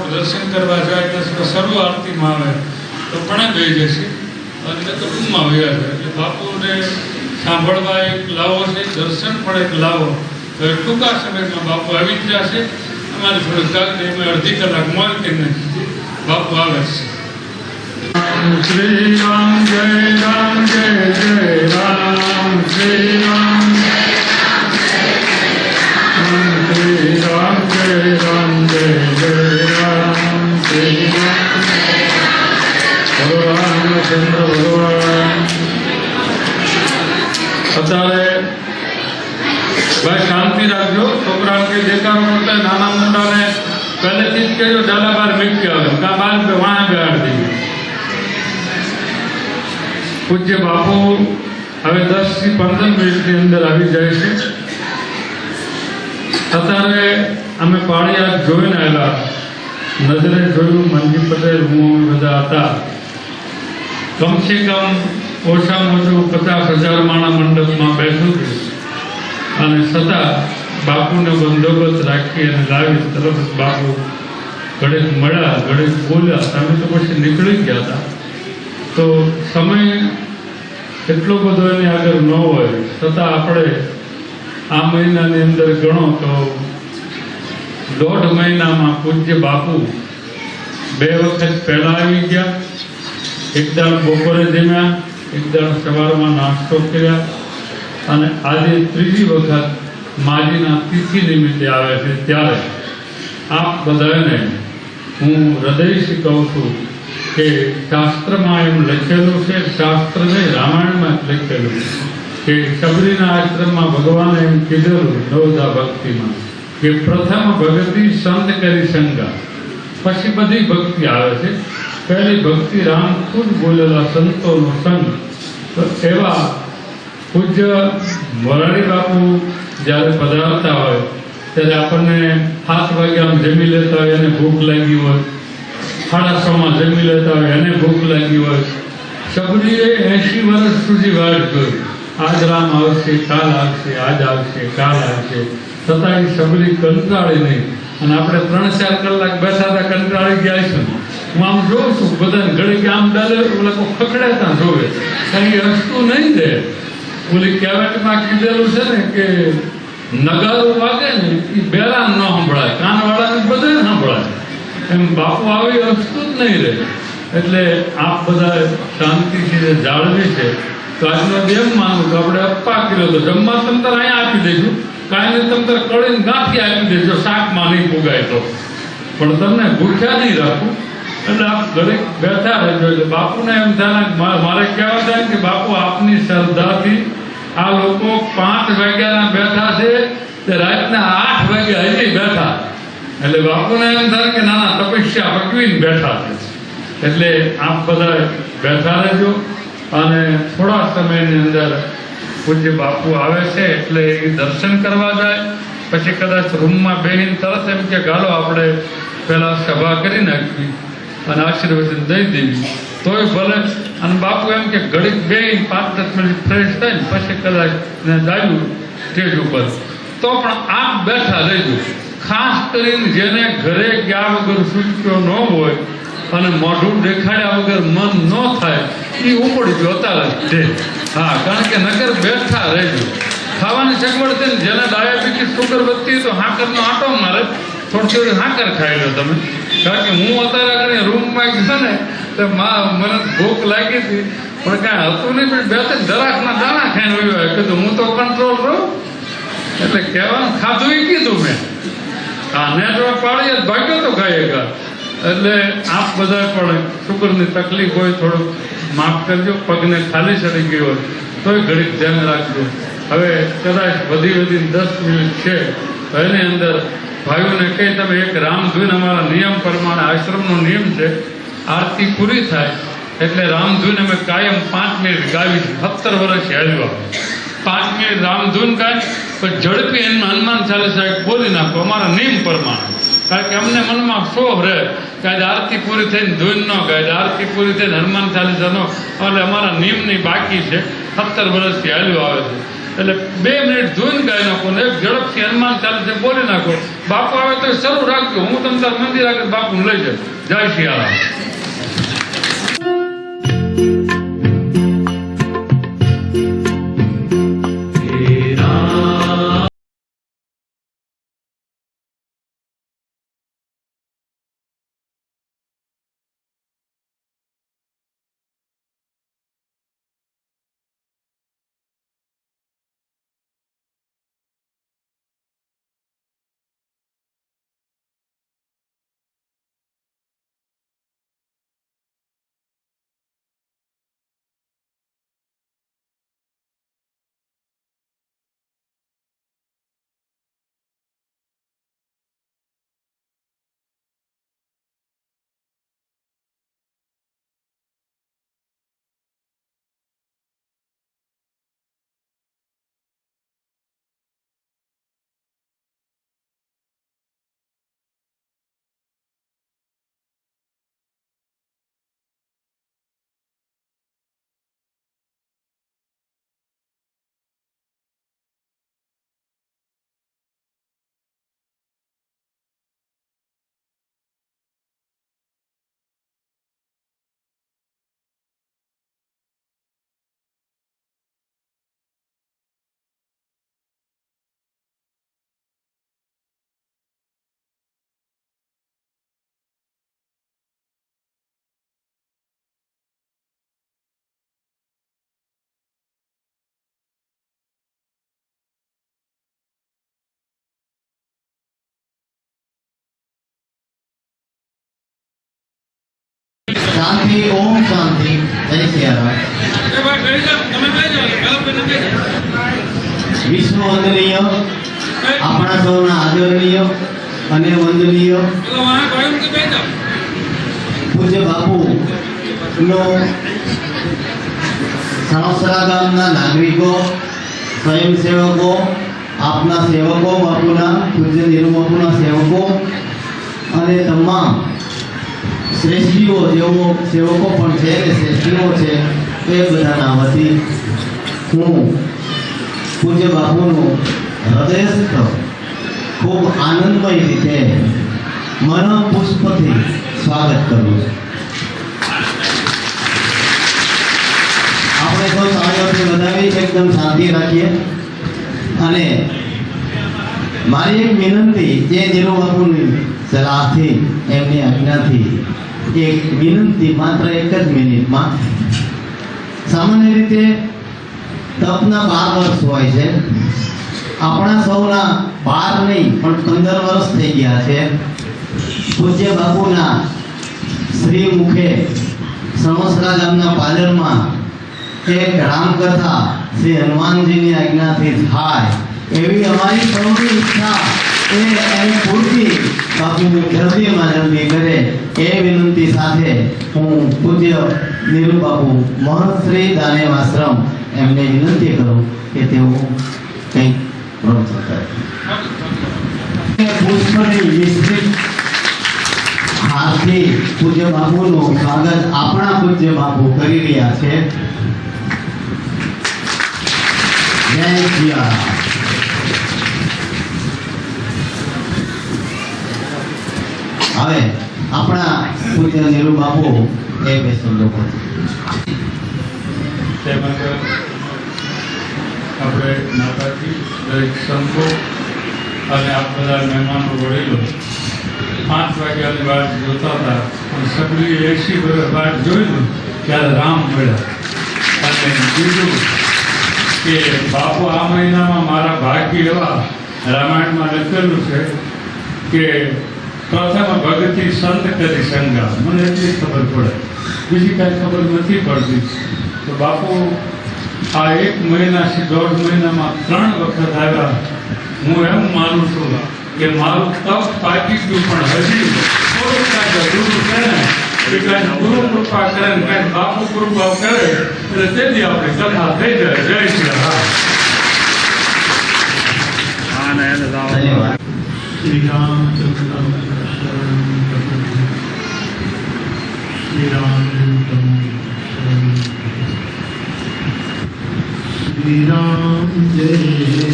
દર્શન કરવા જાય તો સર્વ આરતીમાં આવે તો પણ ગઈ જશે અને કુટુંબમાં વયા જાય એટલે બાપુને સાંભળવા એક લાવો છે, દર્શન પણ એક લાવો. હવે ટૂંકા સમયમાં બાપુ આવી જ જશે. અમારે થોડું કાગળ એમાં અડધી કલાક મોલ કરીને બાપુ આવે છે. શ્રી રામ જય રામ જય જય રામ શ્રી રામ શ્રી રામ જય રામ જય જય રામ શ્રી રામ રામચંદ્ર ભગવાન. અત્યારે ભાઈ શાંતિ રાખજો. છોકરા કે દેખાડો કરતા નાના મોટાને પહેલેથી જ કહેજો ડાલા બાર મીકી આવે કા બાર વાહ બેહાડ દઈએ. પૂજ્ય બાપુ હવે 10 થી 15 મિનિટની અંદર આવી જાય છે. અત્યારે અમે પાળિયાદ જોઈને આવેલા, નજરે જોયું મનજી પટેલ હું બધા હતા. કમસે કમ ઓછામાં ઓછું 50,000 માણા મંડપમાં બેઠું હતું અને છતાં બાપુને બંદોબસ્ત રાખી અને લાવી તરફ બાપુ ઘડીક મળ્યા, ઘડીક બોલ્યા. અમે તો પછી નીકળી ગયા હતા. તો સમય એટલો બધો એની આગળ ન હોય છતાં આપણે આ મહિનાની અંદર ગણો તો 1.5 મહિનામાં પૂજ્ય બાપુ 2 વખત પહેલા આવી ગયા. એક દાળ બપોરે જમ્યા, એક દાળ સવારમાં નાસ્તો કર્યા અને આજે 3જી વખત માજીના તિથિ નિમિત્તે આવે છે. ત્યારે આપ બધાને હું હૃદયથી કહું છું કે શાસ્ત્રમાં એમ લખેલું છે, શાસ્ત્ર નહીં રામાયણમાં લખેલું કે શબરીના આશ્રમમાં ભગવાને એમ કીધેલું નવધા ભક્તિમાં કે પ્રથમ ભક્તિ સંત કરી સંગા, પછી બધી ભક્તિ આવે છે. પહેલી ભક્તિ રામ ખુદ બોલેલા સંતોનો સંગ. તો એવા પૂજ્ય મોરારી બાપુ જ્યારે પધારતા હોય ત્યારે આપણને 7 વાગ્યામાં જમી લેતા હોય એને ભૂખ લાગી હોય, 6:30 જમી લેતા હોય એને ભૂખ લાગી હોય. શબરીએ 80 વર્ષ સુધી વાટ જોઈ. આજ રામ આવશે, કાલ આવશે, આજ આવશે, કાલ આવશે, છતાં એ શબરી કંટાળી નહીં. અને આપણે 3-4 કલાક બેઠા હતા, કંટાળી ગયા છે. હું આમ જોઉં છું બધાને ઘડી આમ ડાલે લોકો ખખડાતા જોવે, કઈ હસતું નહીં દે. ઓલી કહેવતમાં કીધેલું છે ને કે નગારું વાગે ને એ બેલા ન સંભળાય, કાનવાળાને બધે સંભળાય. એમ બાપુ આવી હસતું જ નહીં રહે. એટલે આપ બધા શાંતિથી જાળવી છે તો આજનો એમ માનું કે આપણે અપ્પા કર્યો તો જમવા તમતર અહીંયા આપી દઈશું, કાંઈ તમતર કળીને ગાંઠી આપી દેજો, શાકમાં નહીં પુગાય તો, પણ તમને ભૂખ્યા નહીં રાખવું. એટલે આપ દરેક બેઠા રહેજો. એટલે બાપુને એમ થાય મારે કહેવા થાય કે બાપુ આપની શ્રદ્ધાથી આ લોકો 5 વાગ્યાના બેઠા છે તે રાતના 8 વાગ્યા હજી બેઠા. એટલે બાપુને એમ થાય કે નાના તપસ્યા પકવીને બેઠા છે. એટલે આપ બધા બેઠા રહેજો અને થોડા સમયની અંદર પૂજ્ય બાપુ આવે છે એટલે એ દર્શન કરવા જાય. પછી કદાચ રૂમમાં બેહીને તરત એમ કે ગાલો આપણે પહેલા સભા કરી નાખવી અને આશીર્વચન દઈ દેવી તોય ભલે. અને બાપુ એમ કે ઘડીક બેહીને 5-10 મિનિટ ફ્રેશ થાય ને પછી કદાચ જાયું સ્ટેજ ઉપર તો પણ આપ બેઠા રહેજો. ખાસ કરીને જેને ઘરે ગયા વગર સૂચક્યો ન હોય અને મોઢું દેખાડ્યા વગર મન ન થાય એ ઉપડી ગયો અત્યારે. હા, કારણ કે નગર બેઠા રહેજો. ખાવાની સગવડ છે ને, જેને ડાયાબિટીસ સુગર વધતી તો હાકરનો આંટો મારે, થોડી હાકર ખાઈ લો તમે. કારણ કે હું અત્યારે આગળ રૂમમાં ગયો ને તો મને ભૂખ લાગી હતી પણ કાંઈ હતું નહીં, પણ 2-3 દરાકના દાણા ખાઈને આવ્યો. કીધું હું તો કંટ્રોલ રહું. એટલે કહેવાનું ખાધું એ કીધું મેં. હા નેટવર્ક પાડી જ ભાગ્યો તો ખાઈએ. એટલે આપ બધા પણ શુગરની તકલીફ હોય થોડુંક માફ કરજો, પગને ખાલી ચડી ગઈ હોય તોય ઘડીક ધ્યાન રાખજો. હવે કદાચ વધી 10 મિનિટ છે તો એની અંદર ભાઈઓને કહી તમે એક રામધૂન અમારા નિયમ પ્રમાણે આશ્રમનો નિયમ છે, આરતી પૂરી થાય એટલે રામધૂન અમે કાયમ 5 મિનિટ ગાવી. 17 વર્ષથી આવ્યું. 5 મિનિટ રામધૂન ગાય પણ ઝડપી એમાં હનુમાન ચાલીસા બોલી નાખો અમારા નિયમ પ્રમાણે. કારણ કે અમને મનમાં શોખ રહે કે આજે આરતી પૂરી થઈને ધૂન ન ગાય, આરતી પૂરી થઈને હનુમાન ચાલીસા નો, એટલે અમારા નિયમની બાકી છે. 17 વર્ષથી હાલ્યું આવે છે. એટલે 2 મિનિટ ધૂન ગાઈ નાખો ને એક ઝડપથી હનુમાન ચાલીસા બોલી નાખો. બાપુ આવે તો શરૂ રાખજો, હું તમને તાર મંદિર આગળ બાપુને લઈ જાઉં. જય સિયારામ. शांति, ओम शांति, जय सियाराम। विष्णु वंदनीय अपना सौना आदरणीय अने वंदनीय पूज्य बापू नो सणोसरा गामना नागरिको, स्वयंसेवको, आपना सेवको, बापूना पूज्य नीरू बापूना सेवको अने तमाम श्रेष्ठीओ जेवो सेवको पण छे के श्रेष्ठीओ छे ए बधाना वती हूँ पूज्य बापूनु हृदयस्थ खूब आनंदमय रीते मन पुष्पथी स्वागत करूँ छुं। આપણે તો તાળીઓથી વધાવી એકદમ શાંતિ રાખીએ અને મારી એક વિનંતી જે નીરુ બાપુની સલાહથી એમની આજ્ઞાથી એક વિનંતી માત્ર 1 જ મિનિટમાં સામાન્ય રીતે તપના 12 વર્ષ હોય છે, આપણા સૌના 12 નહીં પણ 15 વર્ષ થઈ ગયા છે। પૂજ્ય બાપુના શ્રી મુખે સણોસરા ગામના પાદરમાં एक रामकथा श्री हनुमान जी की आज्ञा थी थाय एवी हमारी सौनी इच्छा ए एनी पूर्ति बापू जल्दी में जल्दी करे ए विनंती साथे हूँ पूज्य नीरू बापू महर्षि दानेम आश्रम एमने विनंती करूँ कि तेओ कई प्रवचन करे। पुष्पनी विस्तृत हाथी पूज्य बापूनु स्वागत आपणा पूज्य बापू करी रह्या छे। जय सियाराम। હવે આપણા પૂજ્ય નીરુ બાપુ એ બે શબ્દો આપણે માતાજી દરેક સંતો અને આપ બધા મહેમાનો વડીલો 5 વાગ્યાની વાત જોતા હતા પણ સગડી 80 વર્ષ વાત જોઈ ત્યારે રામ મળ્યા અને બીજું કે બાપુ આ મહિનામાં મારા ભાગ્ય એવા રામાયણમાં લખેલું છે કે પ્રથમ ભગતિ સંત કરી સંગા. મને એટલી ખબર પડે, બીજી કાંઈ ખબર નથી પડતી. તો બાપુ આ 1 મહિનાથી 1.5 મહિનામાં 3 વખત આવ્યા. હું એમ માનું છું કે મારું તપ પાકી ગયું, પણ હજી થોડું કાંઈ અધૂરું છે ને, એ કાંઈ ગુરુ કૃપા કરે ને કાંઈ બાપુ કૃપા કરે એટલે તેથી આપણે કથા થઈ જાય. જય શ્રી રામ. ધન્યવાદ. श्री रामचंद्र शरण प्रपद्ये। श्री रामचंद्र शरण प्रपद्ये। श्री राम जय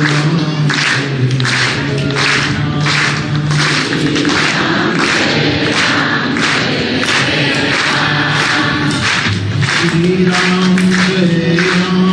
राम जय राम। श्री राम जय राम जय राम।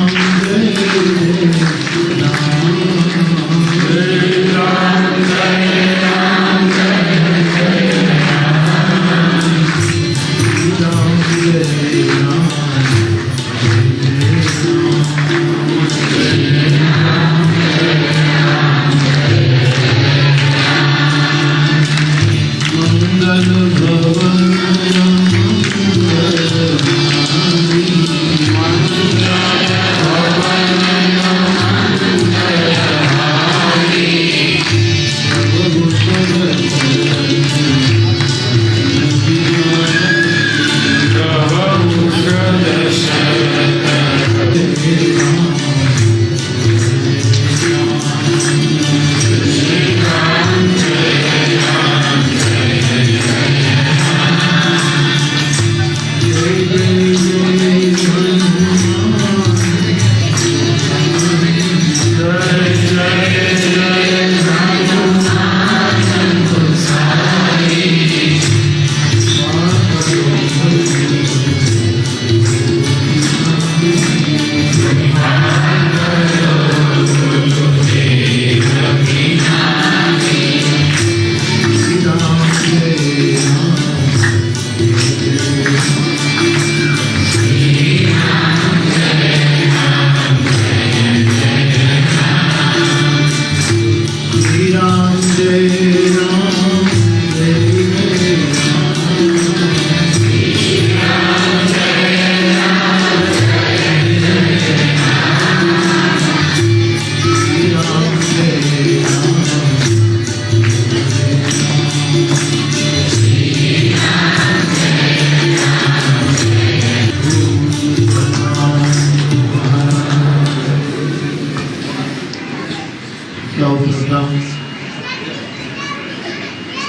श्री राम जय राम जय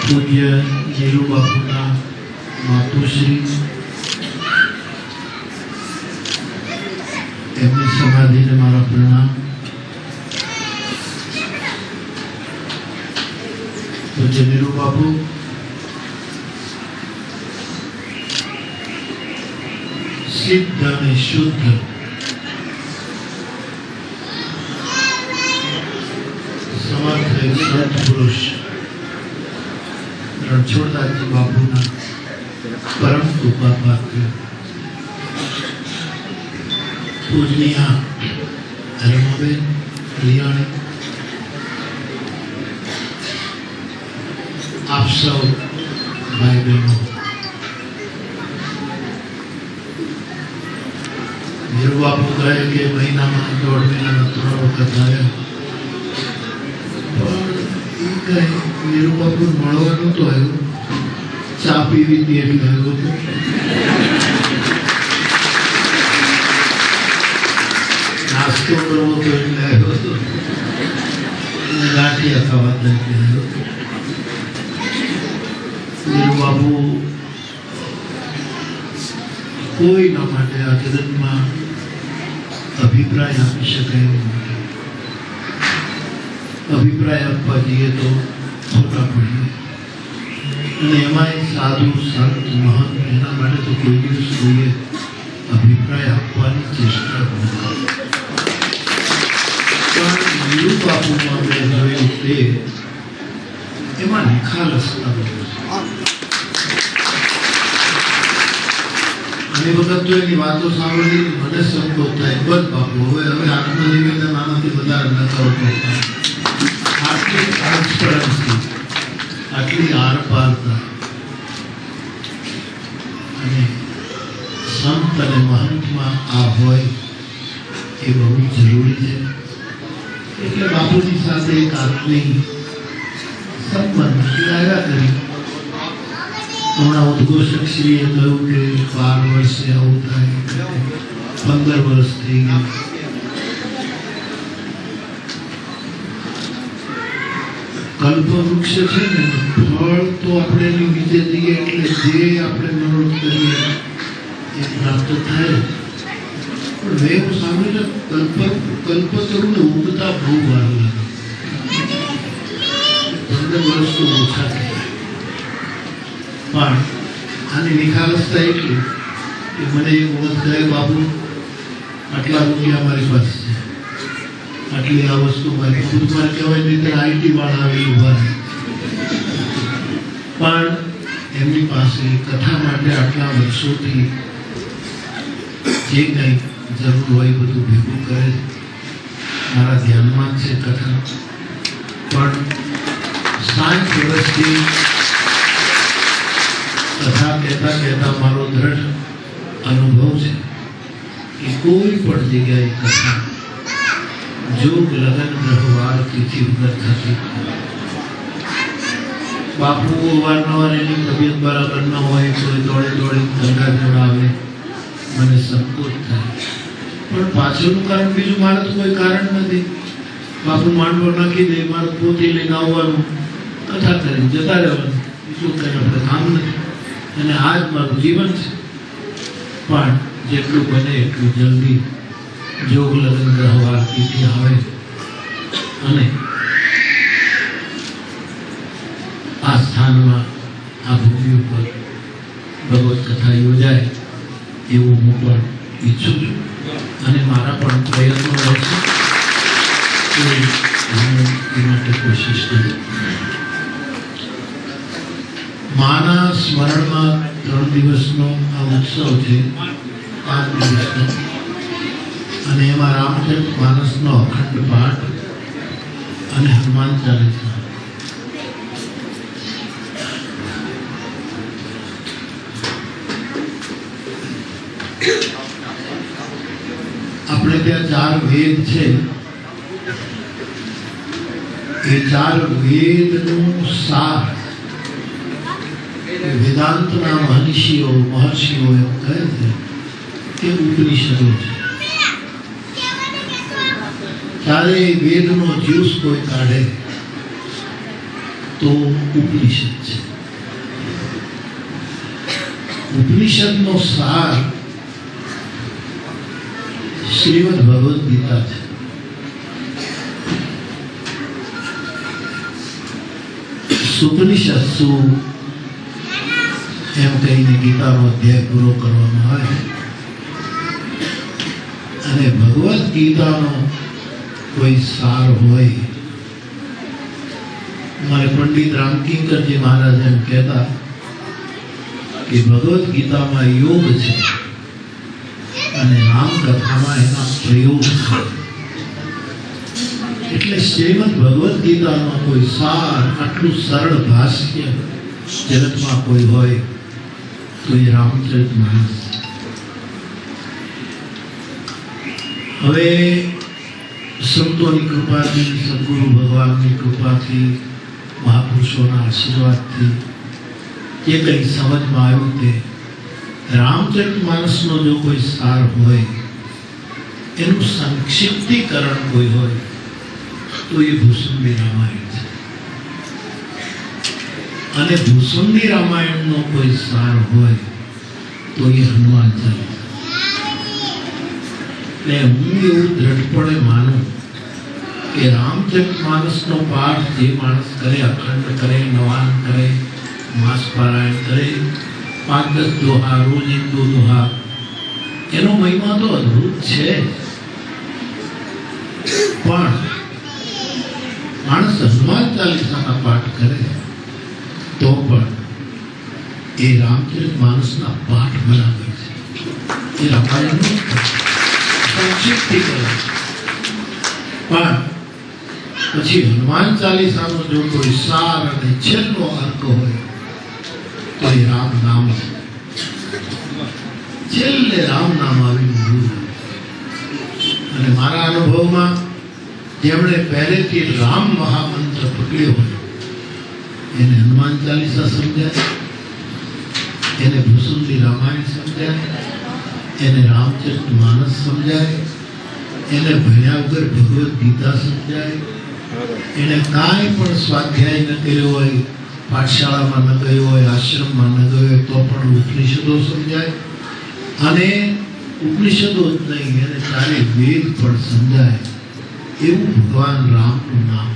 પૂજ્ય જીરુ બાપુના માતુશ્રી એમની સમાધિને મારા પ્રણામ. પૂજ્ય જીરુ બાપુ સિદ્ધ અને શુદ્ધ સમર્થ સત્પુરુષ રણછોડદાસજી બાપુના પરમ કૃપા પાત્ર પૂજનીય રમાબેન લિયાણી, આપ સૌ ભાઈ બહેનો, જીરુ બાપુ કહે કે મહિનામાં 1.5 મહિનામાં 3 વખત આવ્યા, પણ એ કઈ જીરુ બાપુ મળવા નહોતો આવ્યો, ચા પીવી હતી એટલે આવ્યો હતો. નાસ્તો કરવો તો એટલે આવ્યો હતો, ગાંઠિયા ખાવા તરીકે આવ્યો હતો. જીરુ બાપુ કોઈના માટે આ જગતમાં અભિપ્રાય આપી શકાય એવું નથી. અભિપ્રાય આપવા જઈએ તો ખોટા પડીએ, અને એમાંય સાધુ સંત મહંત એના માટે તો કોઈ દિવસ કોઈએ અભિપ્રાય આપવાની ચેષ્ટા ન કરી. પણ જીરુ બાપુમાં મેં જોયું તે એમાં નિખાલસતા ઘણી વખત તો એની વાતો સાંભળી મને સંતોષ થાય, બસ બાપુ હવે આત્મનિવેદન આનાથી વધારે ન કરતો. આટલી ટ્રાન્સપરન્સી, આટલી આરપારતા અને સંત અને મહંતમાં આ હોય એ બહુ જરૂરી છે. એટલે બાપુજી સાથે એક આત્મીય સંબંધ લાવ્યા કરી. હમણાં ઉદ્ઘોષકશ્રીએ કહ્યું કે 12 વર્ષે આવું થાય, 15 વર્ષ થઈ ગયા. કલ્પવૃક્ષ છે ને, ફળ તો આપણે એની નીચે જઈએ એટલે જે આપણે મનોરથ કરીએ એ પ્રાપ્ત થાય. પણ મેં એવું સાંભળ્યું છે કલ્પતરુને ઉગતા બહુ વાર લાગે, 15 વર્ષ તો ઓછા થાય. પણ આની નિખાલસતા એટલી કે મને એક વખત કહે, બાપુ આટલા રૂપિયા મારી પાસે છે, આટલી આ વસ્તુ મારી ખુદમાં કહેવાય નહીં ત્યારે આઈટી વાળા આવી ઉભા રહે. પણ એમની પાસે કથા માટે આટલા વર્ષોથી જે કંઈ જરૂર હોય બધું ભેગું કરે. મારા ધ્યાનમાં જ છે કથા. પણ 60 વર્ષથી કથા કહેતા કહેતા મારો દ્રઢ અનુભવ છે કે કોઈ પણ જગ્યાએ કથા જોગ લગન ગ્રહવાર તિથિ વગર થતી. બાપુ અવારનવાર એની તબિયત બરાબર ન હોય તો દોડે ગંગા જોડાવે, મને સંકોચ થાય. પણ પાછળનું કારણ બીજું મારે તો કોઈ કારણ નથી. બાપુ માંડવો નાખી દે, મારે પોતે લઈને આવવાનું, કથા કરીને જતા રહેવાનું, બીજું કંઈ આપણે કામ નથી. અને આ જ મારું જીવન છે. પણ જેટલું બને એટલું જલ્દી જોગ લગ્ન ગ્રહવાર તિથિ આવે અને આ સ્થાનમાં આ ભૂમિ ઉપર ભગવત કથા યોજાય એવું હું પણ ઈચ્છું છું. અને મારા પણ પ્રયત્નો રહેશે કે હું એ માટે કોશિશ કરું. માના સ્મરણમાં 3 દિવસનો આ ઉત્સવ છે, 5 દિવસનો. અને એમાં રામચરિત માનસનો અખંડ પાઠ અને હનુમાન ચાલીસા. આપણે ત્યાં 4 વેદ છે. એ 4 વેદનું સાર વેદાંતના મહર્ષિઓ એમ કહે છે કે ઉપનિષદો છે. ચારેય વેદનો જ્યુસ કોઈ કાઢે તો ઉપનિષદ છે. ઉપનિષદનો સાર શ્રીમદ ભગવદ ગીતા છે. સુપનિષત્સુ એમ કહીને ગીતાનો અધ્યાય પૂરો કરવામાં આવે. અને ભગવદ ગીતાનો કોઈ સાર હોય, મારે પંડિત રામકિંકરજી મહારાજ એમ કહેતા કે ભગવદ ગીતામાં યોગ છે અને રામકથામાં એના પ્રયોગ છે. એટલે શ્રીમદ ભગવદ ગીતાનો કોઈ સાર, આટલું સરળ ભાષ્ય જગતમાં કોઈ હોય તો એ રામચરિત માનસ. હવે સંતોની કૃપાથી, સદગુરુ ભગવાનની કૃપાથી, મહાપુરુષોના આશીર્વાદથી જે કંઈ સમજમાં આવ્યું તે રામચરિત માનસનો જો કોઈ સાર હોય, એનું સંક્ષિપ્તીકરણ કોઈ હોય તો એ ભૂસુંડી રામાયણ છે. અને ભૂસુંડી રામાયણનો કોઈ સાર હોય તો એ હનુમાન ચાલીસા. એટલે હું એવું દ્રઢપણે માનું કે રામચરિત માનસનો પાઠ જે માણસ કરે, અખંડ કરે, નવાન કરે, માસ પારાયણ કરે, 5-10 દોહા, રોજ 1-2 દોહા, એનો મહિમા તો અદ્ભુત છે. પણ માણસ હનુમાન ચાલીસાના પાઠ કરે તો પણ એ રામચરિત માનસના પાઠ બરાબર છે. એ રામાયણનું સંક્ષિપ્તિ કરે પણ પછી હનુમાન ચાલીસાનો જો કોઈ સાર અને છેલ્લો અંક હોય તો એ રામ નામ છે. છેલ્લે રામ નામ આવીને ઊભું રહે. અને મારા અનુભવમાં જેમણે પહેલેથી રામ મહામંત્ર પકડ્યો હોય એને હનુમાન ચાલીસા સમજાય, એને ભૂસુંડી રામાયણ સમજાય, એને રામચરિત માનસ સમજાય, એને ભણ્યા વગર ભગવદ્ ગીતા સમજાય, એને કાંઈ પણ સ્વાધ્યાય ન કર્યો હોય, પાઠશાળામાં ન ગયો હોય, આશ્રમમાં ન ગયો હોય તો પણ ઉપનિષદો સમજાય. અને ઉપનિષદો જ નહીં, એને ચારે વેદ પણ સમજાય એવું ભગવાન રામનું નામ.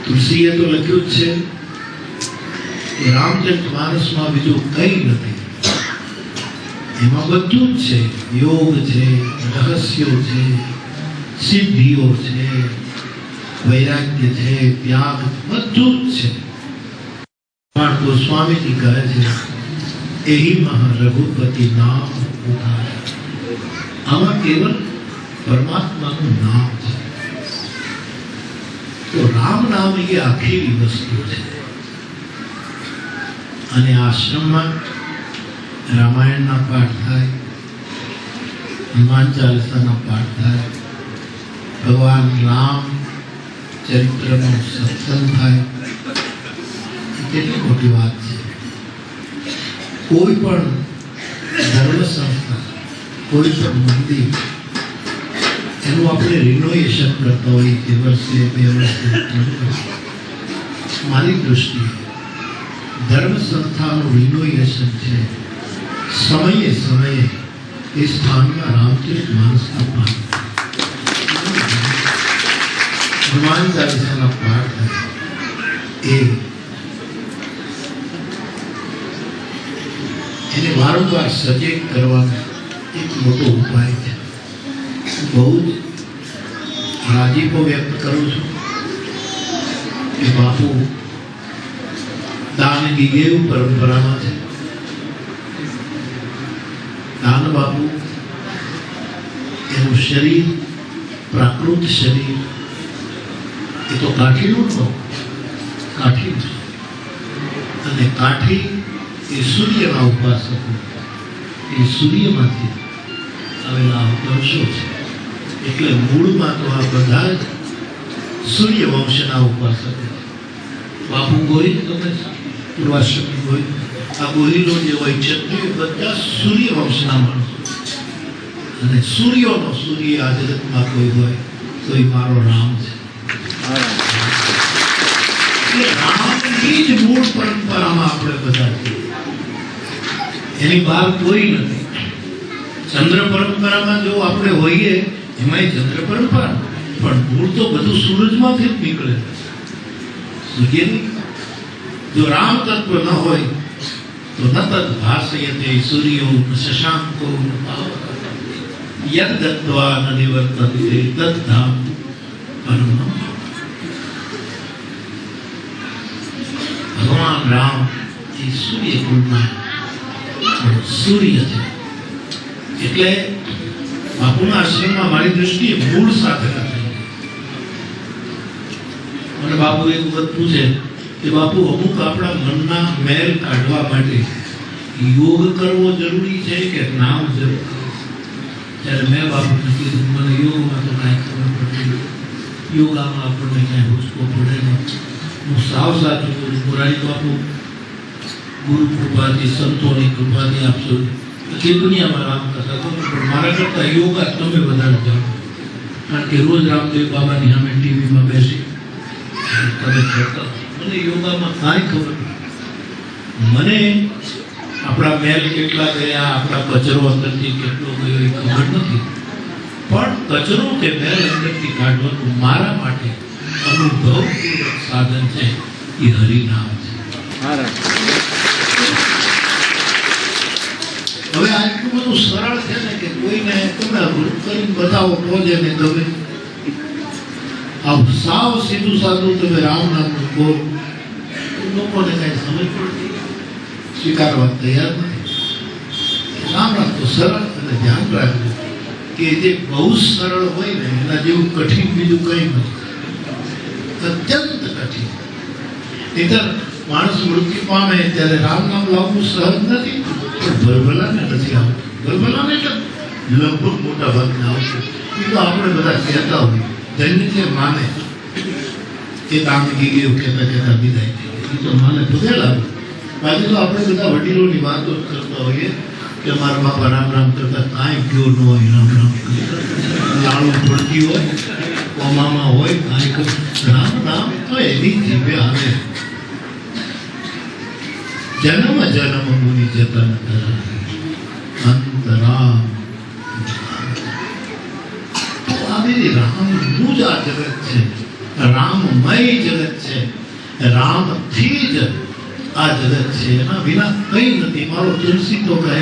તુલસીએ તો લખ્યું જ છે કે રામચરિત માનસમાં બીજું કંઈ નથી, એમાં બધું જ છે. યોગ છે, રહસ્યો છે, સિદ્ધિઓ છે, વૈરાગ્ય છે, ત્યાગ, બધું જ છે. પણ ગોસ્વામીજી કહે છે એહી મહા રઘુપતિ નામ ઉધાર. આમાં કેવલ પરમાત્માનું નામ છે. તો રામ નામ એ આખી વસ્તુ છે. અને આશ્રમમાં રામાયણના પાઠ થાય, હનુમાન ચાલીસાના પાઠ થાય, ભગવાન રામ ચરિત્રનો સત્સંગ થાય. કેટલી મોટી વાત છે. કોઈ પણ ધર્મ સંસ્થા, કોઈ પણ મંદિર એનું આપણે રિનોવેશન કરતા હોઈએ કે વર્ષે 2 વર્ષે 3 વર્ષે. મારી દૃષ્ટિએ ધર્મ સંસ્થાનું રિનોવેશન છે સમયે સમયે એ સ્થાનમાં રામચરિત માનસના પાઠ, હનુમાન ચાલીસાના પાઠ થાય, એને વારંવાર સચેત કરવાનો એક મોટો ઉપાય છે. બહુ જ રાજીપો વ્યક્ત કરું છું કે બાપુ દાન ગીગેવ પરંપરામાં છે. દાન બાપુ એનું શરીર, પ્રાકૃત શરીર એ તો કાઠીનું ન, કાઠીનું. અને કાઠી એ સૂર્યના ઉપાસકો, એ સૂર્યમાંથી આવેલા વંશો છે. એટલે મૂળમાં તો આ બધા જ સૂર્યવંશના ઉપાસકો. બાપુ ગોહિલ ગમે છે, પૂર્વાશ્રમી ગોહિલ, આ ગોહિલો જે હોય ક્ષત્રિય બધા સૂર્યવંશના માણસો. અને સૂર્યનો સૂર્ય આ જગતમાં કોઈ હોય તો એ મારો રામ છે. રામની જ મૂળ પરંપરામાં આપણે બધા છીએ, એની બહાર કોઈ નથી. ચંદ્ર પરંપરામાં જો આપણે હોઈએ એમાંય ચંદ્ર પરંપરા, પણ મૂળ તો બધું સૂરજમાંથી જ નીકળે. સૂર્યની જો રામ તત્વ ન હોય તો નતદ ભાસયતે સૂર્યો શશાંકો યદ દત્વા ન નિવર્તતે તદ્ધામ પરમ. ભગવાન રામ એ સૂર્ય કુળના સૂર્ય છે. એટલે બાપુના આશ્રમમાં મારી દ્રષ્ટિએ મૂળ સાથે મને બાપુ એક વખત પૂછે કે બાપુ અમુક આપણા મનના મેલ કાઢવા માટે યોગ કરવો જરૂરી છે કે નામ જરૂરી છે? ત્યારે મેં બાપુને કીધું મને યોગમાં તો કાંઈ ખબર પડતી, યોગામાં આપણને કાંઈ હુસકો પડે નહીં. હું સાવ સાચું કહું, પુરાણી બાપુ ગુરુ કૃપાથી, સંતોની કૃપાથી આપશો કે દુનિયામાં રામ કથા કરો, પણ મારા કરતાં યોગા તમે વધારે જાણો. કારણ કે રોજ રામદેવ બાબાની સામે ટીવીમાં બેસી તમે કરતા. મને યોગામાં કાંઈ ખબર નહીં. મને આપણા મેલ કેટલા ગયા, આપણા કચરો અંદરથી કેટલો ગયો એ ખબર નથી, પણ કચરો કે મેલ અંદરથી કાઢવાનું મારા માટે અનુભવપૂર્વક સાધન છે એ હરિનામ છે. હવે આટલું બધું સરળ છે ને કે કોઈને તમે અઘરું કરીને બતાવો તો જ એને ગમે. આવું સાવ સીધું સાધું તમે રામ નામનું બોલો, લોકોને કઈ સમજ પડતી, સ્વીકારવા તૈયાર નથી. કામ રાખતો સરળ અને ધ્યાન રાખજો કે જે બહુ સરળ હોય ને એના જેવું કઠિન બીજું કંઈ નથી, અત્યંત કઠિન. નહીંતર માણસ મૃત્યુ પામે ત્યારે રામ નામ લાવવું સહજ નથી, પણ ભરભલાને નથી આવતું. ભરભલાને એટલે લગભગ મોટા ભાગને આવતું. એ તો આપણે બધા કહેતા હોય, ધન્ય છે માને એ કામ ગયું કહેતા વિદાય થઈ ગઈ, એ તો માને બધે લાગે. બાકી તો આપણે બધા વડીલોની વાતો જ કરતા હોઈએ કે મારા બાપા રામ રામ કરતા કાંઈ ગયો ન હોય, રામ રામ લાડુ પડતી હોય, કોમામાં હોય, કાંઈ રામ રામ તો એની જીભે આવે. જન્મ જન્મ મુનિ જતન અંતરામ. તો આવી રામનું જ આ જગત છે, રામમય જગત છે, રામથી જ આ જગત છે, એના વિના કંઈ નથી. મારો તુલસી તો કહે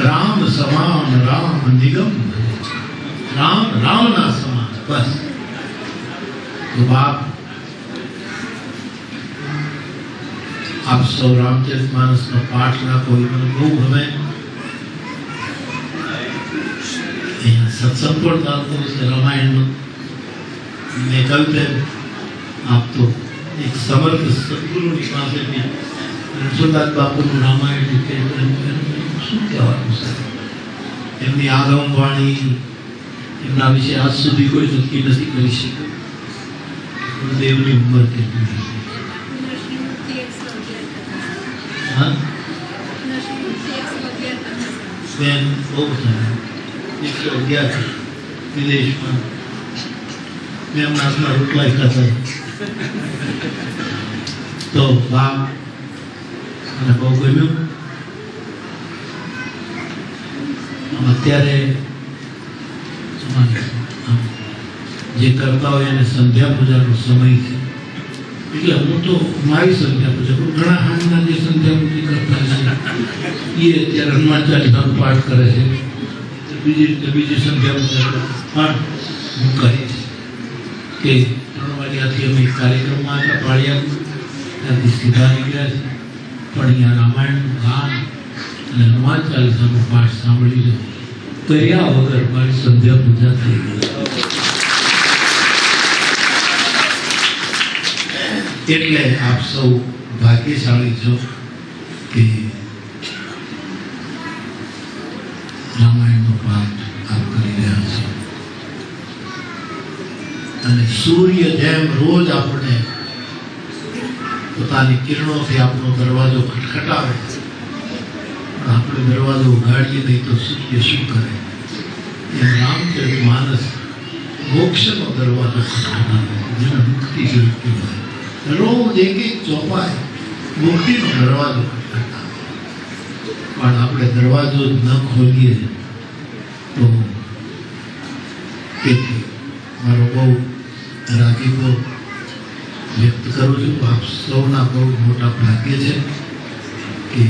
રામ સમાન રામ નિગમ, રામ રામના સમાન. બસ. તો બાપ આપ સૌ રામચરિતમાનસનો પાઠ રાખો, એ મને બહુ ગમે. અહીંયા સત્સંગ પણ ચાલતો છે રામાયણનો. મેં કહ્યું તેમ આપ તો એક સમર્થ સદગુરુની પાસેથી રણછોડદાસ બાપુનું રામાયણ શું કહેવાનું છે? એમની આગમ વાણી, એમના વિશે આજ સુધી કોઈ નક્કી નથી કરી શક્યું. ગુરુદેવની ઉંમર કેટલી છે? હા, બેન બહુ સારા, 111 વિદેશમાં મેં એમના હાથમાં રોટલા ખાતા. તો બાપ મને બહુ ગમ્યું. અત્યારે જે કરતા હોય એને સંધ્યા પૂજાનો સમય છે, એટલે હું તો મારી સંધ્યા પૂજા કરું. ઘણા હામના જે સંધ્યા પૂજા કરતા છે એ અત્યારે હનુમાન ચાલીસાનો પાઠ કરે છે, બીજી રીતે બીજી સંધ્યા પૂજા કરે. પણ હું કહીશ કે 3 વાગ્યાથી અમે કાર્યક્રમમાં હતા પાળિયા, ત્યાંથી સીધા આવી ગયા છે. પણ અહીંયા રામાયણનું ગાન અને હનુમાન ચાલીસાનો પાઠ સાંભળી લો, કર્યા વગર મારી સંધ્યા પૂજા થઈ ગઈ. એટલે આપ સૌ ભાગ્યશાળી છો કે રામાયણનો પાઠ આપ કરી રહ્યા છો. અને સૂર્ય જેમ રોજ આપણે પોતાની કિરણોથી આપણો દરવાજો ખટખટાવે, પણ આપણે દરવાજો ઉગાડીએ નહીં તો સૂર્ય શું કરે? એમ રામચરિતમાનસ મોક્ષનો દરવાજો ખટખટાવે, જેને મુક્તિ જોઈતી હોય. રોજ એક એક ચોપાઈ મુક્તિનો દરવાજો ખટખટાવે. પણ આપણે દરવાજો જ ન ખોલીએ તો તેથી મારો બહુ રાજીપો વ્યક્ત કરું છું. આપ સૌના બહુ મોટા ભાગ્ય છે કે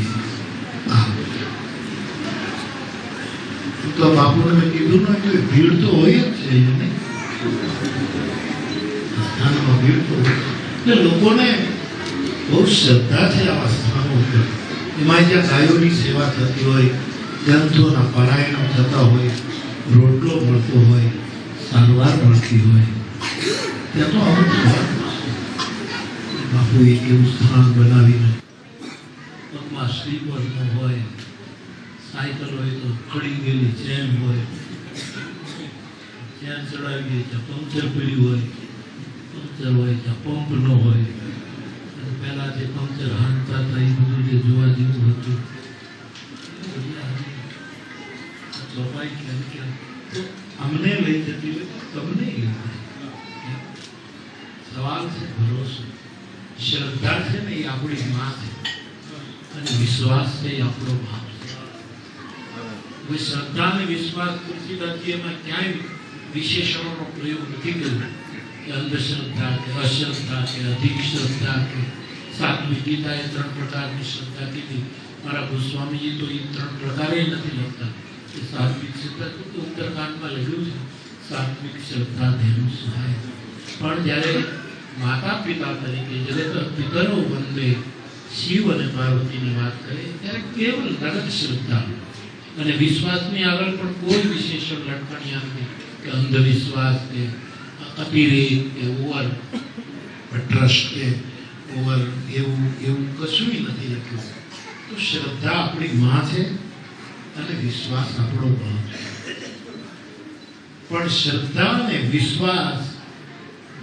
તો બાપુને મેં કીધું ને કે ભીડ તો હોય જ છે, સ્થાનમાં ભીડ તો હોય. એટલે લોકોને બહુ શ્રદ્ધા છે આવા સ્થાનો ઉપર. એમાં જ્યાં ગાયોની સેવા થતી હોય, ગ્રંથોના પારાયણો થતા હોય, રોટલો મળતો હોય, સારવાર મળતી હોય, ત્યાં તો આવું બાપુ એક એવું સ્થાન બનાવીને પગમાં સ્લીપર ન હોય, સાયકલ હોય તો ખડી ગયેલી ચેન હોય, ચેન ચડાવી દે ત્યાં પંક્ચર પડ્યું હોય, પંક્ચર હોય ત્યાં પંપ ન હોય. અને પહેલા જે પંક્ચર હાંકતા હતા એ બધું જે જોવા જેવું હતું, ચોપાઈ ક્યાં તો અમને લઈ જતી હોય તો તમને લઈ જાય. સવાલ છે ભરોસો, શ્રદ્ધા છે ને એ આપણી માં છે, અને વિશ્વાસ છે એ આપણો ભાવ છે. હવે શ્રદ્ધા અને વિશ્વાસ તુલસીદાસજી એમાં ક્યાંય વિશેષણોનો પ્રયોગ નથી કર્યો કે અંધશ્રદ્ધા કે અશ્રદ્ધા કે અધિક શ્રદ્ધા કે સાત્વિક. ગીતાએ 3 પ્રકારની શ્રદ્ધા કીધી. મારા ગોસ્વામીજી તો એ 3 પ્રકારે નથી લખતા. સાત્વિક શ્રદ્ધા તો ઉત્તરકાંડમાં લખ્યું છે, સાત્વિક શ્રદ્ધા ધેનુ સહાય. પણ જ્યારે માતા પિતા તરીકે જગત પિતરો વંદે શિવ અને પાર્વતીની વાત કરે ત્યારે કેવલ નરક શ્રદ્ધા, અને વિશ્વાસની આગળ પણ કોઈ વિશેષણ લટકણિયા નથી કે અંધવિશ્વાસ કે અતિરેક કે ઓવર ટ્રસ્ટ કે ઓવર એવું કશું નથી લખ્યું. તો શ્રદ્ધા આપણી માં છે અને વિશ્વાસ આપણો ભાવ છે. પણ શ્રદ્ધા અને વિશ્વાસ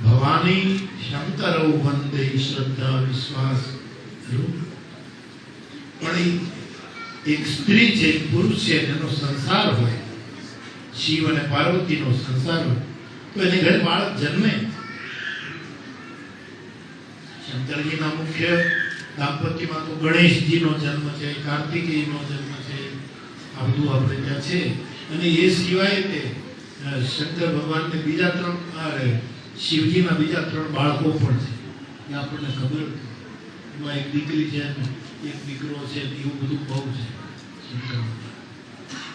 ભવાની શંકરૌ વંદે શ્રદ્ધા વિશ્વાસ રૂપ. પણ એક સ્ત્રી છે, એક પુરુષ છે, એનો સંસાર હોય, શિવ અને પાર્વતીનો સંસાર હોય, તો એને ઘરે બાળક જન્મે. શંકરજીના મુખ્ય દાંપત્યમાં તો ગણેશજીનો જન્મ છે, કાર્તિકેયનો જન્મ છે, આ બધું આપણે ત્યાં છે. અને એ સિવાય તે શંકર ભગવાનને બીજા 3 શિવજીના બીજા 3 બાળકો પણ છે, એ આપણને ખબર નથી. એમાં એક દીકરી છે, એક દીકરો છે, એવું બધું બહુ છે શંકર ભગવાન.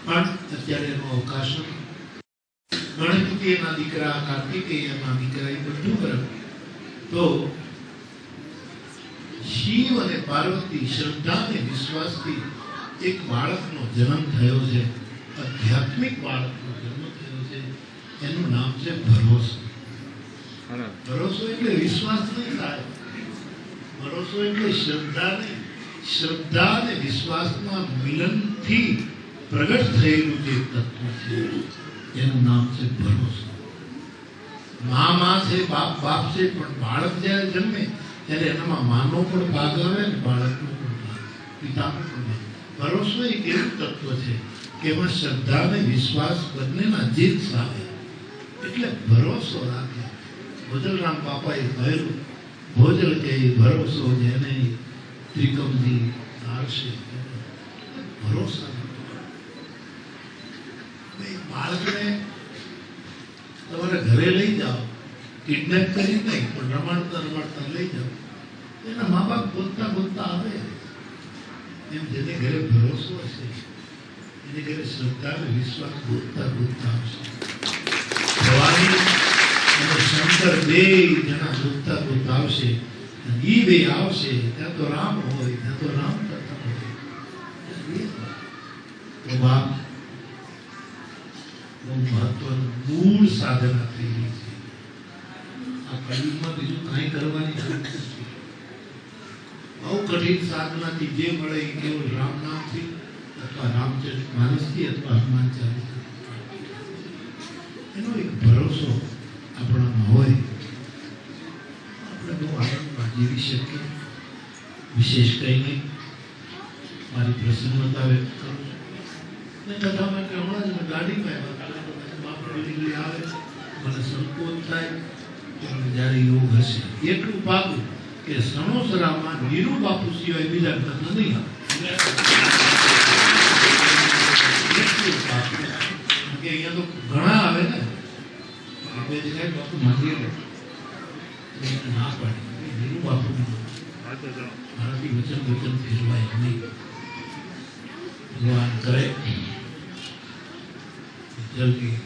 પણ અત્યારે એનો અવકાશ નથી. ગણપતિ એના દીકરા, કાર્તિકેય એના દીકરા, એ બધું બરાબર. તો શિવ અને પાર્વતી શ્રદ્ધા અને વિશ્વાસથી એક બાળકનો જન્મ થયો છે, આધ્યાત્મિક બાળકનો જન્મ થયો છે. એનું નામ છે ભરોસો. ભરોસો એટલે વિશ્વાસ નહીં થાય, ભરોસો એટલે શ્રદ્ધા નહીં. શ્રદ્ધા અને વિશ્વાસના મિલનથી પ્રગટ થયેલું જે તત્વ છે એનું નામ છે ભરોસો. માં છે, બાપ છે, પણ બાળક જ્યારે જન્મે ત્યારે એનામાં માનો પણ ભાગ આવે ને બાળકનો પણ ભાગ, પિતાનો પણ ભાગ. ભરોસો એક એવું તત્વ છે કે એમાં શ્રદ્ધા અને વિશ્વાસ બંનેના જીત આવે. એટલે ભરોસો રાખે. ભોજલરામ બાપાએ કહેલું, ભોજલ કે ભરોસો જેને ત્રિકમથી ધારશે. ભરોસા બાળકને તમારે ઘરે લઈ જાઓ, કિડનેપ કરી નહીં, પણ રમાડતા રમાડતા લઈ જાઓ, એના મા બાપ બોલતા બોલતા આવે. એમ જેને ઘરે ભરોસો હશે, એને ઘરે શ્રદ્ધા અને વિશ્વાસ બોલતા બોલતા આવશે. ભવાની અને શંકર બે જણા બોલતા બોલતા આવશે. ઈ બે આવશે ત્યાં તો રામ હોય, ત્યાં તો રામ કથા હોય. તો બાપ બહુ મહત્વનું મૂળ સાધના થઈ રહી છે. આ કળિયુગમાં બીજું કાંઈ કરવાની જરૂર નથી. બહુ કઠિન સાધનાથી જે મળે એ કેવળ રામ નામથી અથવા રામચરિત માનસથી અથવા હનુમાન ચાલીસા, એનો એક ભરોસો આપણામાં હોય, આપણે બહુ આનંદમાં જીવી શકીએ. વિશેષ કંઈ નહીં, મારી પ્રસન્નતા વ્યક્ત કરું છું. કથા માટે હમણાં જ મેં ગાડીમાં બાપડી આવે, મને સંકોચ થાય કે જ્યારે યોગ હશે. એટલું પાકું કે સણોસરામાં નીરુ બાપુ સિવાય બીજા કથા નહીં આવે. એટલું પાકું કે અહીંયા તો ઘણા આવે ને, બે જગ્યાએ બાપુ મંદિર ના પાડી, નીરુ બાપુ મારાથી વચન ફેરવાય નહીં. ભગવાન કરે જલ્દી.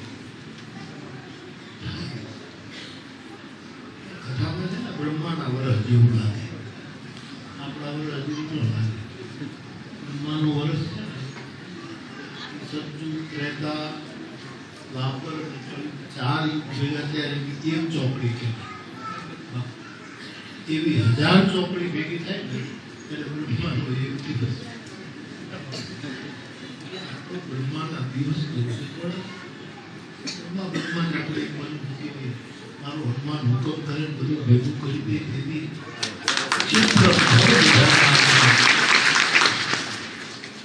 કથામાં છે ને બ્રહ્માના વરસ જેવું લાગે, આપણા વરસ જેવું ન લાગે. બ્રહ્માનું વરસ છે ને સજ્જુ, ત્રેતા, દ્વાપર, 4 ભેગા થયા એક ચોપડી કહેવાય. એવી 1000 ચોપડી ભેગી થાય ને એટલે બ્રહ્માનો એક દિવસ. બ્રહ્માના દિવસ બ્રહ્માને આપણે એક મન મૂકીને મારો હનુમાન હુકમ કરે બધું ભેગું કરી દે. એવી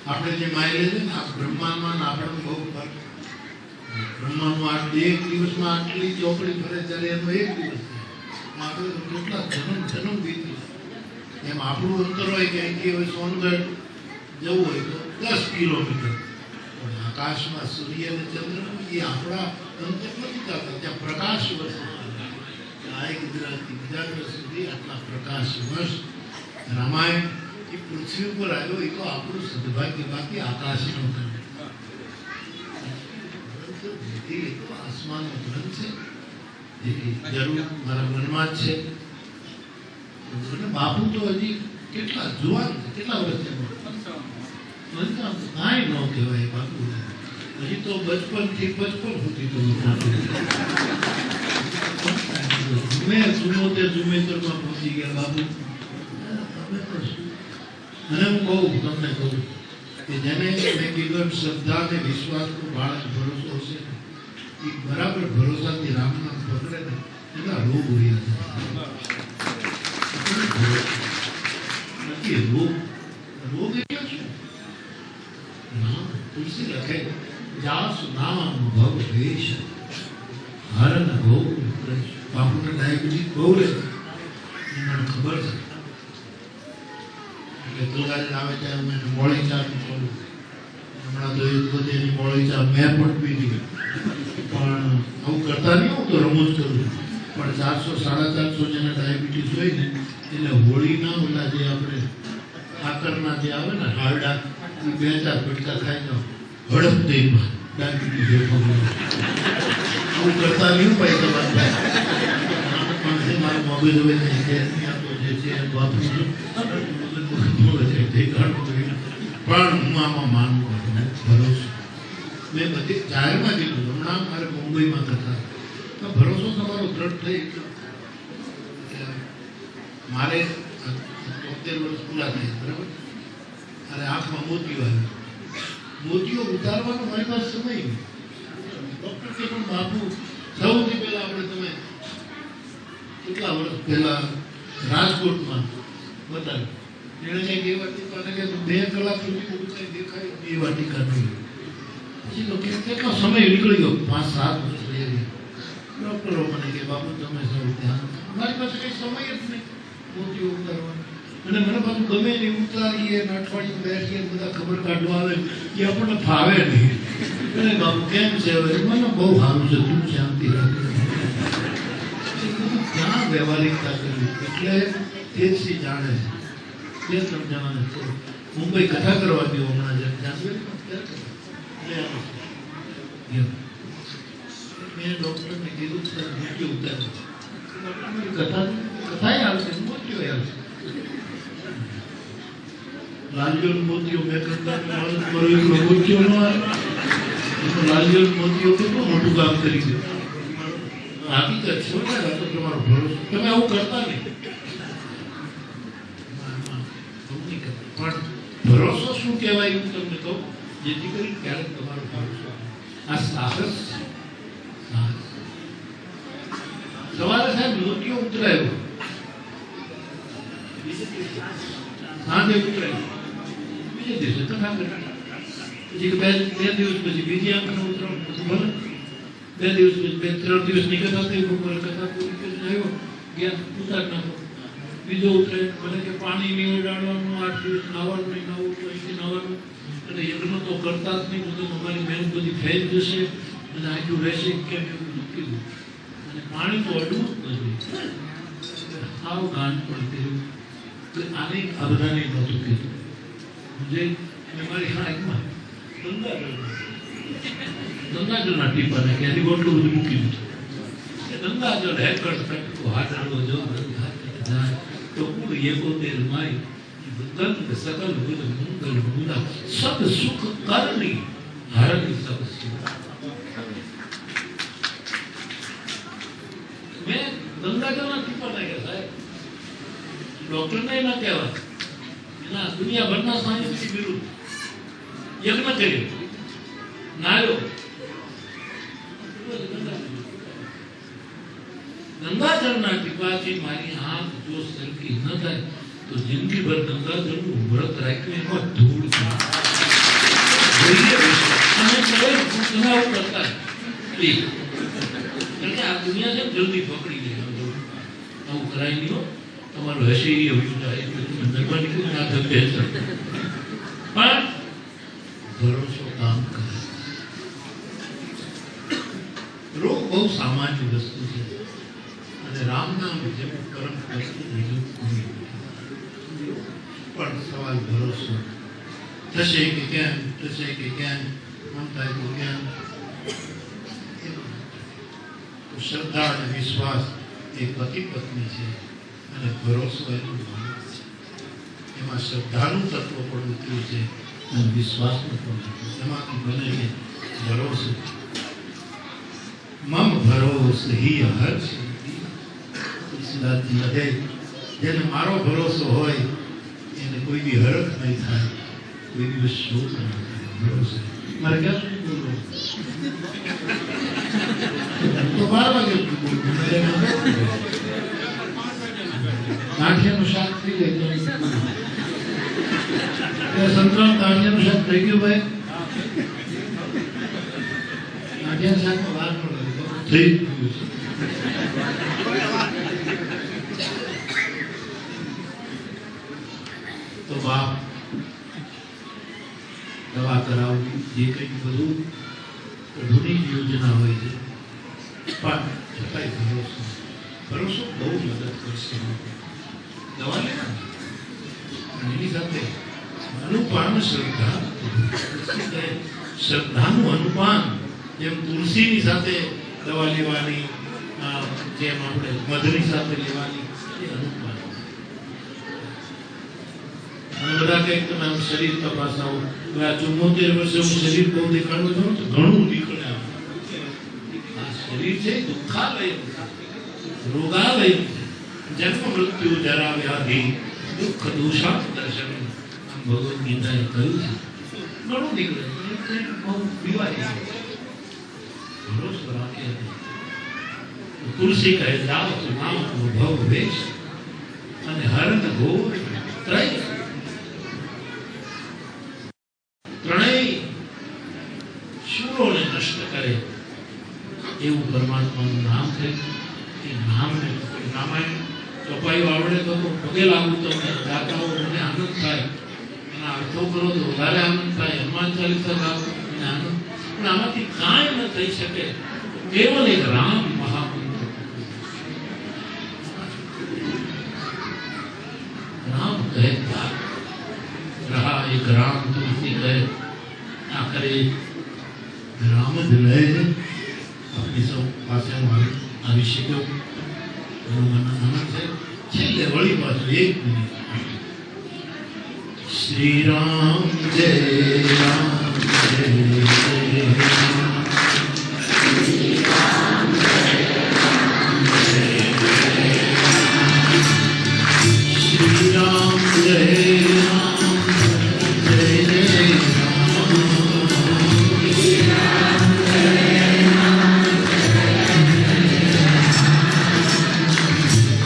આપણે જે માયલે છે ને આ બ્રહ્માંડમાં આપણે બહુ ફરક. બ્રહ્માંડમાં આટલી એક દિવસમાં આટલી ચોપડી ફરે ત્યારે એનો એક દિવસ આપણે કેટલા જન્મ વીતી. એમ આપણું અંતર હોય કે અહીંથી હવે સોનગઢ જવું હોય તો 10 કિલોમીટર. આકાશમાં સૂર્ય અને ચંદ્ર એ આપણા અંતર નથી જતા, ત્યાં પ્રકાશ વર્ષ આ ગુજરાતથી બીજા ગ્રહ સુધી આટલા પ્રકાશ વર્ષ. રામાયણ એ પૃથ્વી ઉપર આવ્યો એ તો આપણું સદભાગ્ય, બાકી આકાશનો ગ્રંથ એ તો આસમાનનો ગ્રંથ છે. જરૂર મારા મનમાં જ છે. બાપુ તો હજી કેટલા જુવાન છે, કેટલા વર્ષ છે? બધા કાંઈ ન કહેવાય બાપુ. હજી તો બચપનથી 55 સુધી તો મેં 74 પહોંચી ગયા બાપુ. અને હું કહું તમને કહું કે જેને મેં કીધું શ્રદ્ધા અને વિશ્વાસનો બાળક ભરોસો હશે ને એ બરાબર ભરોસાથી રામનામ પકડે ને એના રોગ હોય નથી. રોગ એટલે શું? નામ તુલસી લખે જાસ નામ ભવ વેશ હરણ ભોગ. બાપુને ડાયાબિટીસ બહુ રહે મને ખબર છે. એટલે તુલગાજી આવે ત્યારે મેં મોળી ચા કરું. હમણાં તો એક બધે એની મોળી ચા મેં પણ પીધી. પણ આવું કરતા નહીં, હું તો રમૂજ કરું. પણ 400-450 જેને ડાયાબિટીસ હોય ને એટલે હોળીના ઓલા જે આપણે આકરના જે આવે ને હારડા એ 2-4 ફટકા ખાઈ જાઓ હડપ દઈ ડાયાબિટીસ આવું કરતા નહીં ભાઈ તમારે. પણ મારું મગજ હવે જે છે વાપરું છું. પણ હું આમાં માનું ભરોસો. મેં બધી જાહેરમાં કીધું. હમણાં મારે મુંબઈમાં કરતા તો ભરોસો તમારો દ્રઢ થઈ ગયો. મારે 73 વર્ષ પૂરા થયા બરાબર. અને આંખમાં મોતીઓ આવ્યું. મોતીઓ ઉતારવાનો મારી પાસે સમય નહીં. ડૉક્ટર કે પણ બાપુ સૌથી પહેલા આપણે તમે કેટલા વર્ષ પહેલા રાજકોટમાં બતાવ્યું. એણે કંઈક એ વાટિકાને કે 2 કલાક સુધી બધું કંઈ દેખાય એ વાટિકા નહીં. પછી તો કેટલો સમય નીકળી ગયો, 5-7 વર્ષ થઈ ગયા. ડૉક્ટરો મને કે બાપુ તમે સૌ ધ્યાન. મારી પાસે કંઈ સમય જ નહીં મોતીઓ ઉતારવાનો. અને મને પાછું ગમે ને ઉતારીએ અઠવાડિયું બેસીએ બધા ખબર કાઢવા આવે એ આપણને ફાવે નહીં. એટલે બાપુ કેમ છે હવે? મને બહુ સારું છે, તું શાંતિ રાખે. ક્યાં વ્યવહારિકતા કરવી? એટલે તેજસી જાણે છે. 2-3 જણાને મુંબઈ કથા કરવા ગયો હમણાં મેં ડૉક્ટરને કીધું મોતીઓ ઉતારે. કથાએ આવશે, મોતીઓ આવશે. લાલજોન મોતીઓ મેં કરતા મોતીઓ ન આવે. લાલજોન મોતીઓ કેટલું મોટું કામ કરી ગયું. હકીકત છે તો તમારો ભરોસો. તમે આવું કરતા નહીં. પણ ભરોસો શું કહેવાય હું તમને કહું, જેથી કરી ક્યારેક તમારો ભરોસો આ સાહસ. સવારે સાહેબ મોતીઓ ઉતરાયો, સાંજે ઉતરાયો, બીજે દિવસે કથા કરી. પછી 2 દિવસ પછી બીજી આંખનો ઉતરાવ, ભલે 2 દિવસ પછી 3 દિવસની કથા થઈ. બપોરે કથા પૂરી કરીને આવ્યો, ગયા ઉતાર નાખો. બીજો ઉતરે મને કે પાણી નહીં ઉડાડવાનું, 8 દિવસ નાવાનું નહીં, નાવું તો અહીંથી નાવાનું. અને યજ્ઞ તો કરતા જ નહીં. બધું અમારી મહેનત બધી ફેલ જશે અને આટલું રહેશે કેમ એવું કીધું. અને પાણી તો અડવું જ નથી. સાવ ગાંઠ પણ કર્યું. આને આ બધાને નહોતું કીધું. જે મેં મારી હાથમાં ગંગાજળના ટીપાને કે એની બોટલું બધું મૂકી દીધું. ગંગાજળ હેકર હાથ આડો જો તો એકોતેર માય ગંગ સકલ ગુણ મંગલ ગુણા સબ સુખ કરણી હરની સબ સુખ. મેં ગંગાજળના ટીપા નાખ્યા સાહેબ. ડોક્ટરને ના કહેવાય, એના દુનિયાભરના સાયન્સની વિરુદ્ધ યજ્ઞ કર્યો, નાયો. ગંગાજળના ટીપાથી મારી આંખ જો સરખી ન થાય તો જિંદગીભર ગંગાજળનું વ્રત રાખ્યું એમાં ધૂળ આ દુનિયા છે જલ્દી પકડી લે. આવું કરાય નહીં. તમારું હશે એવું થાય મહેરબાની ના થશે. પણ ભરોસો કામ કરે. રોગ બહુ સામાન્ય વસ્તુ છે. રામનામ જેમ પરમ વસ્તુ બીજું કોઈ પણ સવાલ ભરોસો થશે કે કેમ, થશે કે કેમ, મન થાય તો કેમ. તો શ્રદ્ધા અને વિશ્વાસ એ પતિ પત્ની છે અને ભરોસો એનું માણસ છે. એમાં શ્રદ્ધાનું તત્વ પણ ઉતર્યું છે. અને વિશ્વાસનો પણ એમાંથી બને છે ભરોસો. મમ ભરોસે હી હર્ષ. તુલસીદાસજી લખે જેને મારો ભરોસો હોય એને કોઈ બી હરખ નહીં થાય, કોઈ દિવસ શોક નહીં થાય. ભરોસે મારે ક્યાં સુધી બોલવું? તો 12 વાગે બોલવું. ગાંઠિયાનું શાક થઈ જાય સંતરામ ગાંઠિયાનું શાક થઈ ગયું ભાઈ. ગાંઠિયા શાક વાર ન લાગે થઈ ગયું. તો બાપ દવા કરાવવી જે કંઈ બધું પ્રભુની યોજના હોય છે, પણ છતાંય ભરોસો ભરોસો બહુ મદદ કરશે. દવા લેવાની અને એની સાથે અનુપાન શ્રદ્ધા. શ્રદ્ધાનું અનુપાન જેમ તુલસીની સાથે દવા લેવાની, જેમ આપણે મધની સાથે લેવાની, એ અનુપાન. અને બધા કંઈક તમે આમ શરીર તપાસાવો, આ 74 વર્ષે હું શરીર બહુ દેખાડું છું તો ઘણું નીકળે. આ શરીર છે દુઃખાલય, રોગાલય, જન્મ મૃત્યુ જરા વ્યાધિ દુઃખ દોષા દર્શન. આમ ભગવદ્ ગીતાએ કહ્યું છે ઘણું નીકળે. બહુ બીવાય ભરોસો રાખે. તુલસી કહે જાઓ તો નામ ભવ વેશ અને હરણ ઘોર ત્રય. ત્રણેય શૂરોને નષ્ટ કરે એવું પરમાત્માનું નામ છે. એ નામને રામાયણ ચોપાઈઓ આવડે તો પગે લાગુ તો ગાતાઓ મને આનંદ થાય, એના અર્થો કરો તો વધારે આનંદ થાય. હનુમાન ચાલીસા ગાઓ મને આનંદ. પણ આમાંથી કાંઈ ન થઈ શકે. કેવલ એક રામ મહામંત્ર. રામ કહે रहा एक राम तुलसी गए. आखिर राम જ રહે છે. આપણી સૌ પાસે આવી શક્યો એનો મને આનંદ છે. છેલ્લે વળી પાછું 1 મિનિટ. શ્રી રામ જય રામ જય જય રામ. શ્રી રામ જય રામ જય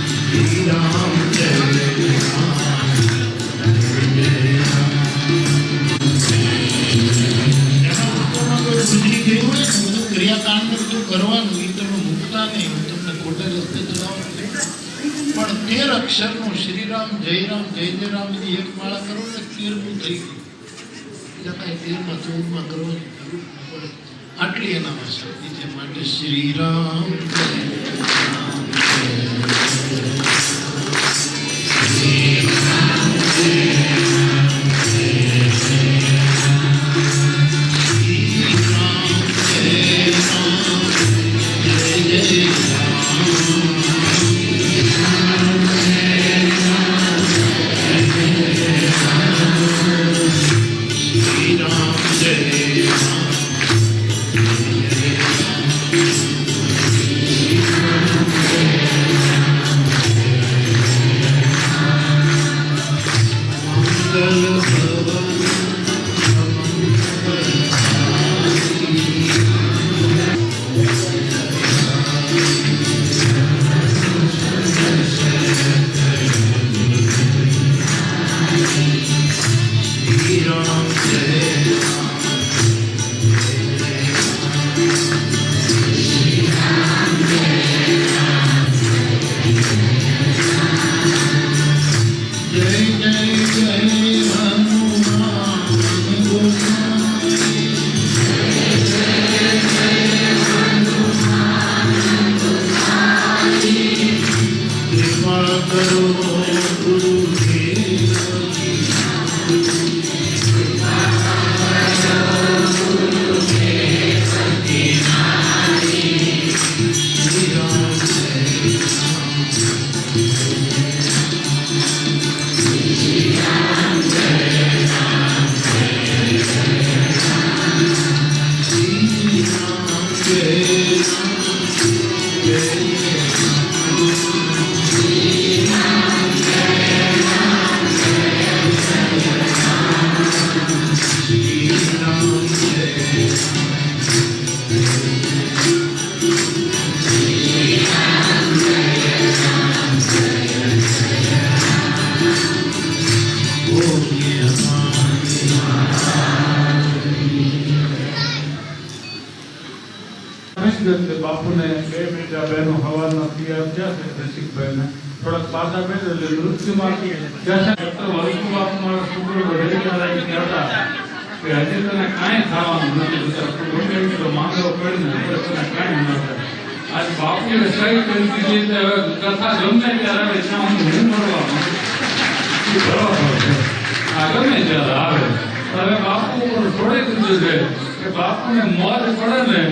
શ્રી રામ જય ક્રિયાકાંડ કરવાનું એ તમે મૂકતા નહીં. હું તમને ખોટે રસ્તે ચલાવવાનું નહીં. પણ 13 અક્ષરનું શ્રી રામ જય રામ ની એક માળા કરો ને 13મું થઈ ગયું. બીજા કાંઈ 13માં 14માં કરવાની જરૂર ન પડે. આટલી એનામાં શક્તિ છે. માટે શ્રી રામ बापू ने बे बेटा बहनों हवाला किया जैसे रसिक भाई ने थोड़ा पासा पे नृत्य में जैसे डॉक्टर वरुण बापू मारा शुक्र बढ़े जा रहा है क्या था कि हजे तने काई खाવાનું નથી તો ગમે એટલો માંગો કરીને તને કાઈ ન થાય आज बापू ने सही कर दी है कथा गमे ત્યારે આવે ત્યાં હું મળવા આગળ ને જ્યારે આવે હવે બાપુ પર છોડી દીધું છે કે બાપુ ને મોજ પડે ને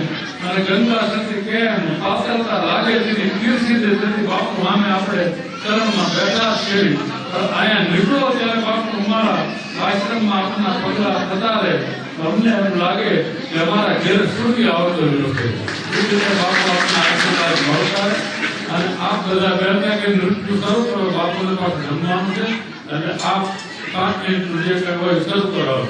અને ગંગા સતી કેમ પાતળતા લાગે તેની કીર્તિ દેતી બાપુ સામે આપણે ચરણમાં બેઠા છીએ પણ આયા નીકળો ત્યારે બાપુ અમારા આશ્રમમાં આપના પગલા થતા રહે અમને એમ લાગે કે અમારા ઘેર સૂર્ય આવતો રહ્યો છે એટલે બાપુ આપના આશીર્વાદ મળતા અને આપ બધા બેઠા કે નૃત્ય કરો તો બાપુને પાસે જમવાનું છે અને આપ 5 મિનિટનું જે કંઈ હોય શરૂ કરો.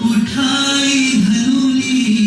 उठाई धनुली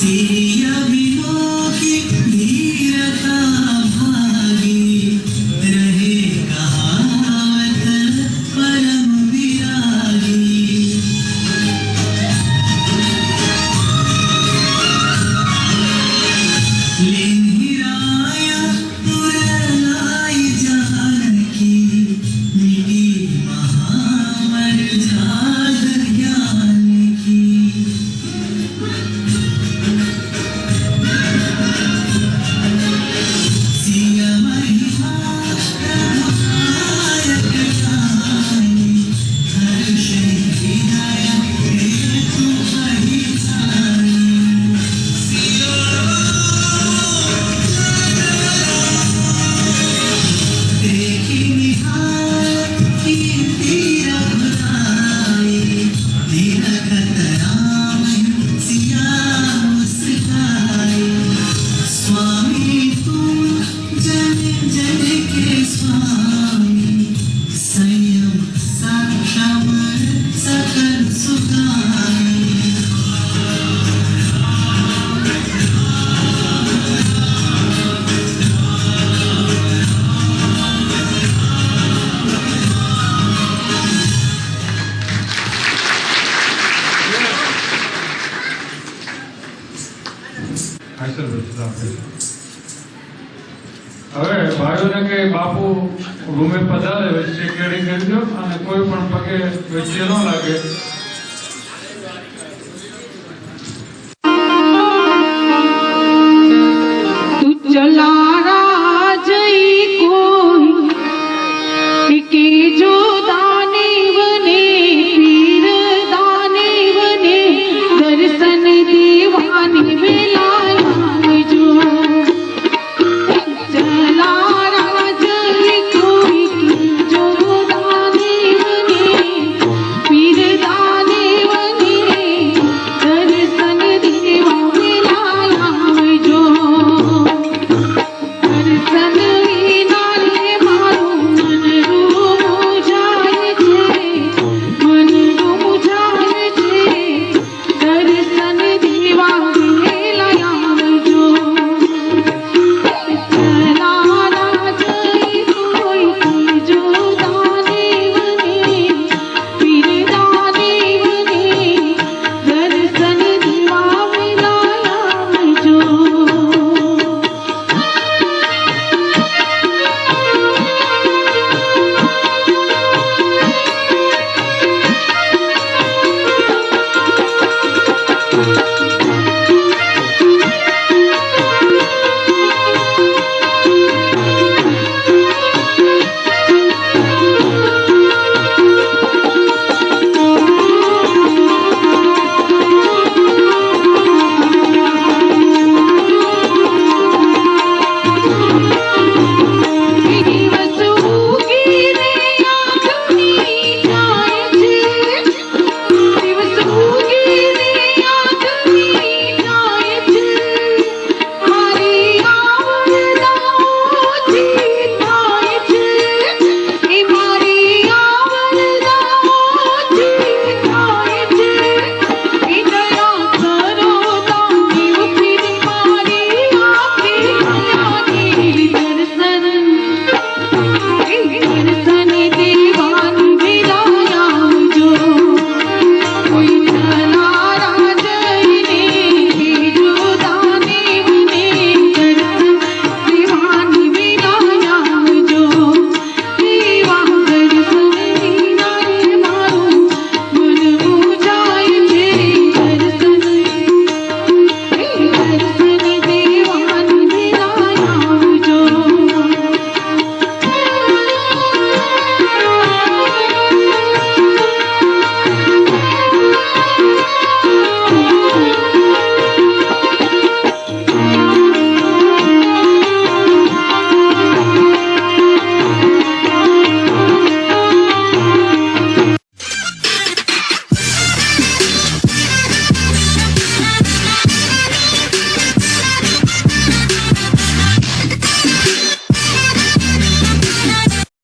सिया बिनो की धीरता भागी रहे कहावत परम विरागी लेनिराया मुरलाई जानकी मिली महावर जागर ज्ञान की सिया महिमा रमायक गाई हर्ष हृदय हेतु परिचाई देखी निहार कीर्ति रघुराई दीनघत राम सिया मुस्काई स्वामी तुम जन जन के स्वामी संयम सक्षम सकल सुखाई હવે ભાઈઓને કે બાપુ રૂમે પધારે વચ્ચે કેળી કરજો અને કોઈ પણ પગે વચ્ચે ન લાગે. तू चला राजई कोई के जो दाने बने पीर दाने बने दर्शन दीवानी मिलाया जो चला राजई कोई के जो दाने बने पीर दाने बने दर्शन दीवानी मिलाया जो दर्शन विनाले मारो मन मुझाए छे मन मुझाए छे दर्शन दीवा लाया जो चला राजई कोई जो दाने बने पीर दाने बने दर्शन दीवा लाया जो